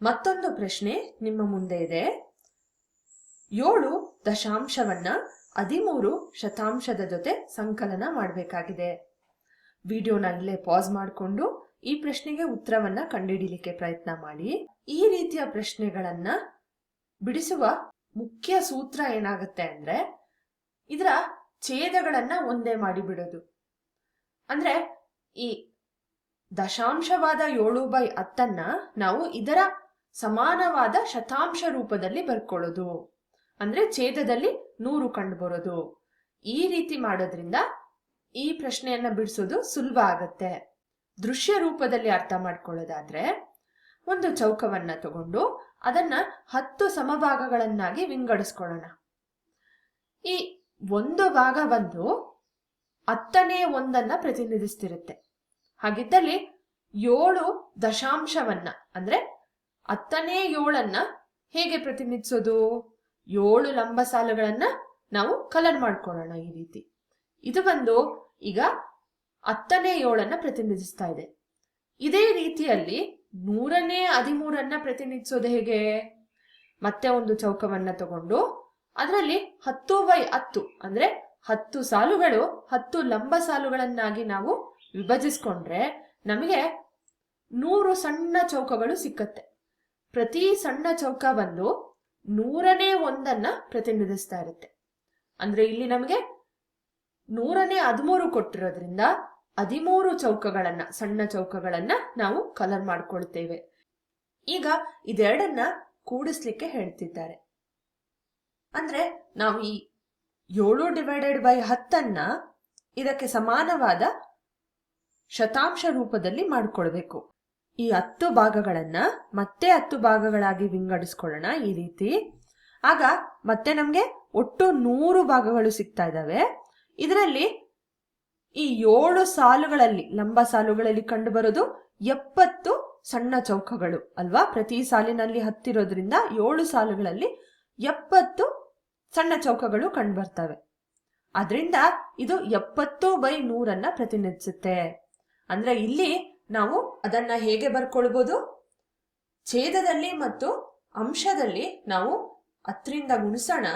ಮತ್ತೊಂದು ಪ್ರಶ್ನೆ ನಿಮ್ಮ ಮುಂದೆ ಇದೆ. 7 ದಶಾಂಶವನ್ನ 13 ಶತಾಂಶದ ಜೊತೆ ಸಂಕಲನ ಮಾಡಬೇಕಾಗಿದೆ. ವಿಡಿಯೋನ ಇಲ್ಲೇ ಪಾಸ್ ಮಾಡಿಕೊಂಡು ಈ ಪ್ರಶ್ನೆಗೆ ಉತ್ತರವನ್ನ ಕಂಡುಹಿಡಿಯಲಿಕ್ಕೆ ಪ್ರಯತ್ನ ಮಾಡಿ. ಈ ರೀತಿಯ ಪ್ರಶ್ನೆಗಳನ್ನ ಬಿಡಿಸುವ ಮುಖ್ಯ ಸೂತ್ರ ಏನಾಗುತ್ತೆ ಅಂದ್ರೆ ಇದರ ಛೇದಗಳನ್ನ ಒಂದೇ ಮಾಡಿ ಬಿಡೋದು. ಅಂದ್ರೆ ಈ ದಶಾಂಶವಾದ 7/10 ನಾವು ಇದರ ಸಮಾನವಾದ ಶತಾಂಶ ರೂಪದಲ್ಲಿ ಬರ್ಕೊಳ್ಳೋದು. ಅಂದ್ರೆ ಛೇದದಲ್ಲಿ 100 ಕಂಡು ಬರೋದು. ಈ ರೀತಿ ಮಾಡೋದ್ರಿಂದ ಈ ಪ್ರಶ್ನೆಯನ್ನ ಬಿಡಿಸೋದು ಸುಲಭ ಆಗತ್ತೆ. ದೃಶ್ಯ ರೂಪದಲ್ಲಿ ಅರ್ಥ ಮಾಡ್ಕೊಳ್ಳೋದಾದ್ರೆ ಒಂದು ಚೌಕವನ್ನ ತಗೊಂಡು ಅದನ್ನ 10 ಸಮಭಾಗಗಳನ್ನಾಗಿ ವಿಂಗಡಿಸ್ಕೊಳ್ಳೋಣ. ಈ ಒಂದು ಭಾಗ ಬಂದು 10ನೇ ಒಂದನ್ನ ಪ್ರತಿನಿಧಿಸ್ತಿರುತ್ತೆ. ಹಾಗಿದ್ದಲ್ಲಿ 7 ದಶಾಂಶವನ್ನ ಅಂದ್ರೆ 10ನೇ 7ಅನ್ನ ಹೇಗೆ ಪ್ರತಿನಿಧಿಸೋದು? 7 ಲಂಬ ಸಾಲುಗಳನ್ನ ನಾವು ಕಲರ್ ಮಾಡ್ಕೊಳ್ಳೋಣ. ಈ ರೀತಿ ಇದು ಬಂದು ಈಗ 10ನೇ 7ಅನ್ನ ಪ್ರತಿನಿಧಿಸ್ತಾ ಇದೆ. ಇದೇ ರೀತಿಯಲ್ಲಿ 100ನೇ 13ಅನ್ನ ಪ್ರತಿನಿಧಿಸೋದು ಹೇಗೆ? ಮತ್ತೆ ಒಂದು ಚೌಕವನ್ನ ತಗೊಂಡು ಅದರಲ್ಲಿ 10/10 ಅಂದ್ರೆ 10 ಸಾಲುಗಳು 10 ಲಂಬ ಸಾಲುಗಳನ್ನಾಗಿ ನಾವು ವಿಭಜಿಸ್ಕೊಂಡ್ರೆ ನಮಗೆ 100 ಸಣ್ಣ ಚೌಕಗಳು ಸಿಕ್ಕತ್ತೆ. ಪ್ರತಿ ಸಣ್ಣ ಚೌಕ ಬಂದು 100ನೇ ಒಂದನ್ನ ಪ್ರತಿನಿಧಿಸ್ತಾ ಇರುತ್ತೆ. ಅಂದ್ರೆ ಇಲ್ಲಿ ನಮಗೆ 100ನೇ 13 ಕೊಟ್ಟಿರೋದ್ರಿಂದ 13 ಚೌಕಗಳನ್ನ ಸಣ್ಣ ಚೌಕಗಳನ್ನ ನಾವು ಕಲರ್ ಮಾಡ್ಕೊಳ್ತೇವೆ. ಈಗ ಇದೆರಡನ್ನ ಕೂಡಿಸ್ಲಿಕ್ಕೆ ಹೇಳ್ತಿದ್ದಾರೆ. ಅಂದ್ರೆ ನಾವು ಈ 7/10ಅನ್ನ ಇದಕ್ಕೆ ಸಮಾನವಾದ ಶತಾಂಶ ರೂಪದಲ್ಲಿ ಮಾಡ್ಕೊಳ್ಬೇಕು. ಈ 10 ಭಾಗಗಳನ್ನ ಮತ್ತೆ 10 ಭಾಗಗಳಾಗಿ ವಿಂಗಡಿಸ್ಕೊಳ್ಳೋಣ ಈ ರೀತಿ. ಆಗ ಮತ್ತೆ ನಮ್ಗೆ ಒಟ್ಟು 100 ಭಾಗಗಳು ಸಿಗ್ತಾ ಇದ್ದಾವೆ. ಇದರಲ್ಲಿ ಈ 7 ಸಾಲುಗಳಲ್ಲಿ ಲಂಬ ಸಾಲುಗಳಲ್ಲಿ ಕಂಡು ಬರೋದು 70 ಸಣ್ಣ ಚೌಕಗಳು ಅಲ್ವಾ? ಪ್ರತಿ ಸಾಲಿನಲ್ಲಿ 10 ಇರೋದ್ರಿಂದ 7 ಸಾಲುಗಳಲ್ಲಿ 70 ಸಣ್ಣ ಚೌಕಗಳು ಕಂಡು ಬರ್ತವೆ. ಆದ್ರಿಂದ ಇದು 70/100ಅನ್ನ ಪ್ರತಿನಿಧಿಸುತ್ತೆ. ಅಂದ್ರೆ ಇಲ್ಲಿ ನಾವು ಅದನ್ನ ಹೇಗೆ ಬರ್ಕೊಳ್ಬಹುದು? ಛೇದದಲ್ಲಿ ಮತ್ತು ಅಂಶದಲ್ಲಿ ನಾವು 10ರಿಂದ ಗುಣಿಸೋಣ.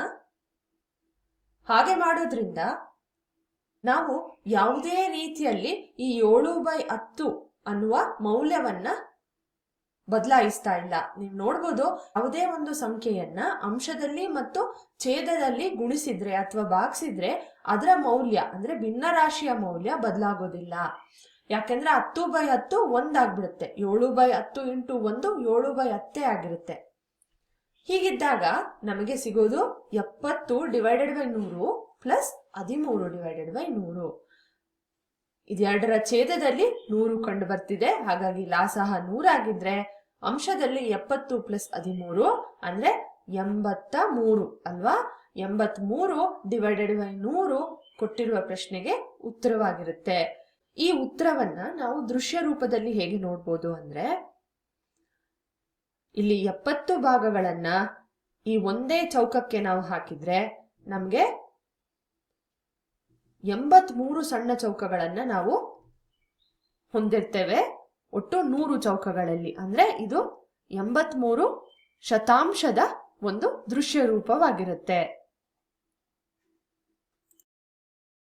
ಹಾಗೆ ಮಾಡೋದ್ರಿಂದ ನಾವು ಯಾವುದೇ ರೀತಿಯಲ್ಲಿ ಈ 7/10 ಅನ್ನುವ ಮೌಲ್ಯವನ್ನ ಬದಲಾಯಿಸ್ತಾ ಇಲ್ಲ. ನೀವು ನೋಡ್ಬೋದು, ಯಾವುದೇ ಒಂದು ಸಂಖ್ಯೆಯನ್ನ ಅಂಶದಲ್ಲಿ ಮತ್ತು ಛೇದದಲ್ಲಿ ಗುಣಿಸಿದ್ರೆ ಅಥವಾ ಭಾಗಿಸಿದ್ರೆ ಅದರ ಮೌಲ್ಯ ಅಂದ್ರೆ ಭಿನ್ನರಾಶಿಯ ಮೌಲ್ಯ ಬದಲಾಗೋದಿಲ್ಲ. ಯಾಕೆಂದ್ರೆ 10/10 ಒಂದಾಗ್ಬಿಡುತ್ತೆ. 7/10 × 1 7/10 ಆಗಿರುತ್ತೆ. ಹೀಗಿದ್ದಾಗ ನಮಗೆ ಸಿಗೋದು 70/100 ಪ್ಲಸ್ 13/100. ಇದೆರಡರ ಛೇದದಲ್ಲಿ 100 ಕಂಡು ಬರ್ತಿದೆ. ಹಾಗಾಗಿ ಲಾಸಹ 100 ಆಗಿದ್ರೆ ಅಂಶದಲ್ಲಿ 70 + 13 ಅಂದ್ರೆ 83 ಅಲ್ವಾ? 83/100 ಕೊಟ್ಟಿರುವ ಪ್ರಶ್ನೆಗೆ ಉತ್ತರವಾಗಿರುತ್ತೆ. ಈ ಉತ್ತರವನ್ನ ನಾವು ದೃಶ್ಯ ರೂಪದಲ್ಲಿ ಹೇಗೆ ನೋಡ್ಬೋದು ಅಂದ್ರೆ ಇಲ್ಲಿ 70 ಭಾಗಗಳನ್ನ ಈ ಒಂದೇ ಚೌಕಕ್ಕೆ ನಾವು ಹಾಕಿದ್ರೆ ನಮ್ಗೆ 83 ಸಣ್ಣ ಚೌಕಗಳನ್ನ ನಾವು ಹೊಂದಿರ್ತೇವೆ ಒಟ್ಟು 100 ಚೌಕಗಳಲ್ಲಿ. ಅಂದ್ರೆ ಇದು 83 ಶತಾಂಶದ ಒಂದು ದೃಶ್ಯ ರೂಪವಾಗಿರುತ್ತೆ.